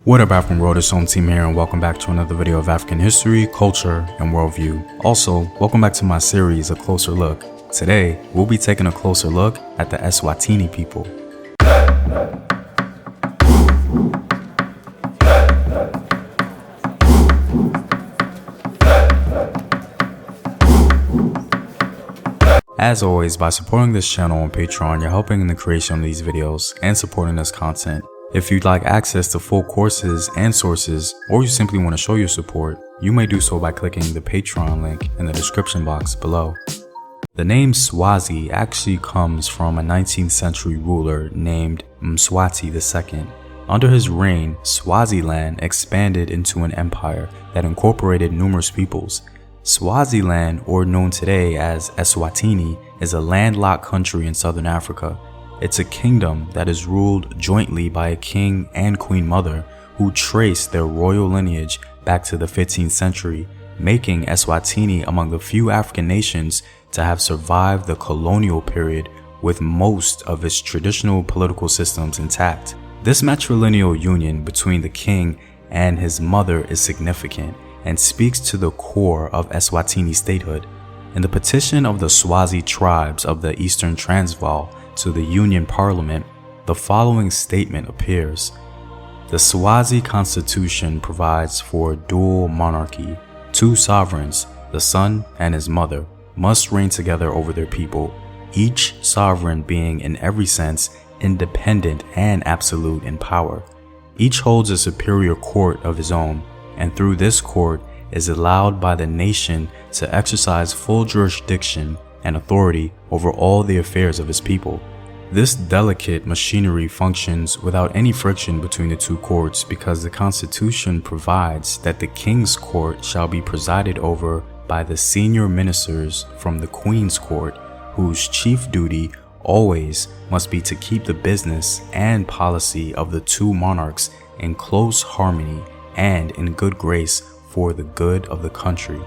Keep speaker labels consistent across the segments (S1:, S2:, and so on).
S1: What up, African World? It's Home Team here, and welcome back to another video of African history, culture, and worldview. Also, welcome back to my series, A Closer Look. Today, we'll be taking a closer look at the Eswatini people. As always, by supporting this channel on Patreon, you're helping in the creation of these videos and supporting this content. If you'd like access to full courses and sources, or you simply want to show your support, you may do so by clicking the Patreon link in the description box below. The name Swazi actually comes from a 19th century ruler named Mswati II. Under his reign, Swaziland expanded into an empire that incorporated numerous peoples. Swaziland, or known today as Eswatini, is a landlocked country in southern Africa. It's a kingdom that is ruled jointly by a king and queen mother who trace their royal lineage back to the 15th century, making Eswatini among the few African nations to have survived the colonial period with most of its traditional political systems intact. This matrilineal union between the king and his mother is significant and speaks to the core of Eswatini statehood. In the petition of the Swazi tribes of the Eastern Transvaal to the Union Parliament, the following statement appears. The Swazi constitution provides for a dual monarchy. Two sovereigns, the son and his mother, must reign together over their people, each sovereign being in every sense independent and absolute in power. Each holds a superior court of his own, and through this court is allowed by the nation to exercise full jurisdiction and authority over all the affairs of his people. This delicate machinery functions without any friction between the two courts because the Constitution provides that the King's Court shall be presided over by the senior ministers from the Queen's Court, whose chief duty always must be to keep the business and policy of the two monarchs in close harmony and in good grace for the good of the country.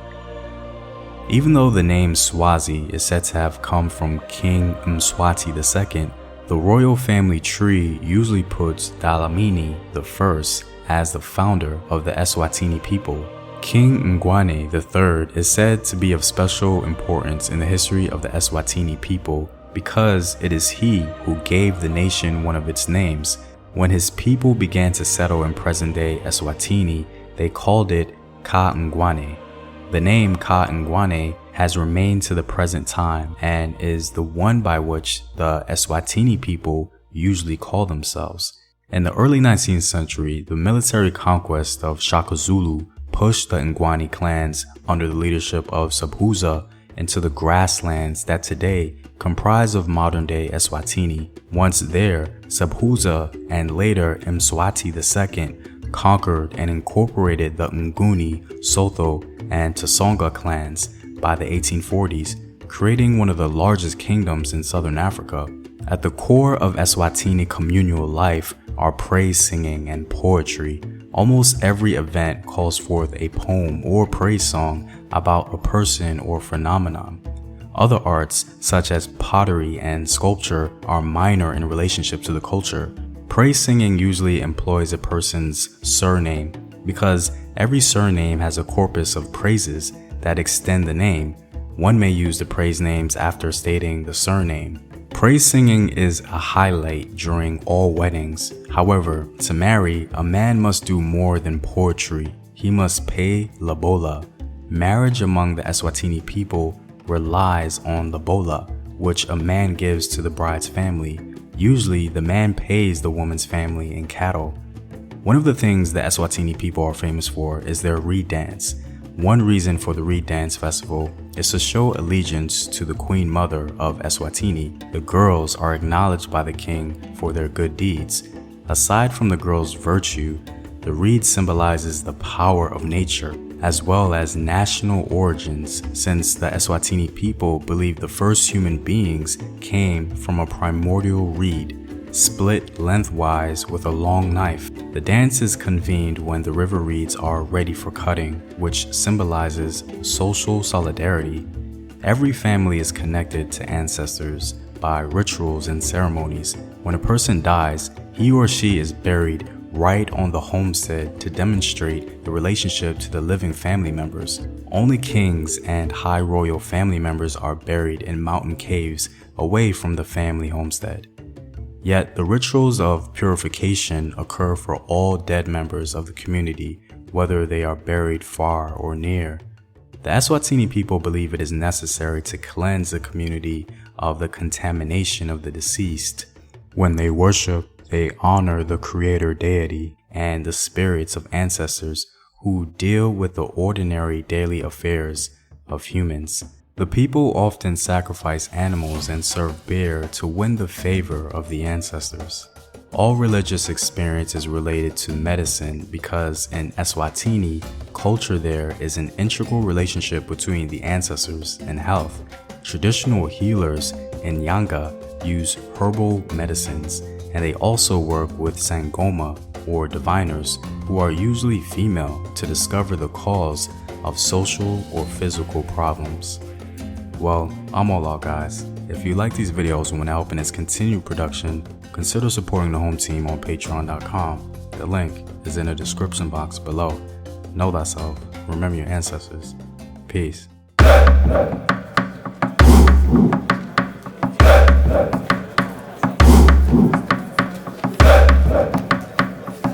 S1: Even though the name Swazi is said to have come from King Mswati II, the royal family tree usually puts Dlamini I as the founder of the Eswatini people. King Ngwane III is said to be of special importance in the history of the Eswatini people because it is he who gave the nation one of its names. When his people began to settle in present-day Eswatini, they called it Ka Ngwane. The name Ka Ngwane has remained to the present time and is the one by which the Eswatini people usually call themselves. In the early 19th century, the military conquest of Shaka Zulu pushed the Ngwane clans under the leadership of Sobhuza into the grasslands that today comprise of modern-day Eswatini. Once there, Sobhuza and later Mswati II conquered and incorporated the Nguni, Sotho, and Tsonga clans by the 1840s, creating one of the largest kingdoms in southern Africa. At the core of Eswatini communal life are praise singing and poetry. Almost every event calls forth a poem or praise song about a person or phenomenon. Other arts, such as pottery and sculpture, are minor in relationship to the culture. Praise singing usually employs a person's surname because every surname has a corpus of praises that extend the name. One may use the praise names after stating the surname. Praise singing is a highlight during all weddings. However, to marry, a man must do more than poetry. He must pay lobola. Marriage among the Eswatini people relies on lobola, which a man gives to the bride's family. Usually, the man pays the woman's family in cattle. One of the things the Eswatini people are famous for is their reed dance. One reason for the reed dance festival is to show allegiance to the queen mother of Eswatini. The girls are acknowledged by the king for their good deeds. Aside from the girls' virtue, the reed symbolizes the power of nature as well as national origins, since the Eswatini people believe the first human beings came from a primordial reed, split lengthwise with a long knife. The dance is convened when the river reeds are ready for cutting, which symbolizes social solidarity. Every family is connected to ancestors by rituals and ceremonies. When a person dies, he or she is buried right on the homestead to demonstrate the relationship to the living family members. Only kings and high royal family members are buried in mountain caves away from the family homestead. Yet the rituals of purification occur for all dead members of the community, whether they are buried far or near. The Eswatini people believe it is necessary to cleanse the community of the contamination of the deceased. When they worship, they honor the creator deity and the spirits of ancestors who deal with the ordinary daily affairs of humans. The people often sacrifice animals and serve beer to win the favor of the ancestors. All religious experience is related to medicine because in Eswatini, culture there is an integral relationship between the ancestors and health. Traditional healers in Yanga use herbal medicines, and they also work with Sangoma or diviners who are usually female to discover the cause of social or physical problems. Well, I'm all out, guys. If you like these videos and want to help in its continued production, consider supporting the home team on patreon.com. The link is in the description box below. Know thyself, remember your ancestors. Peace.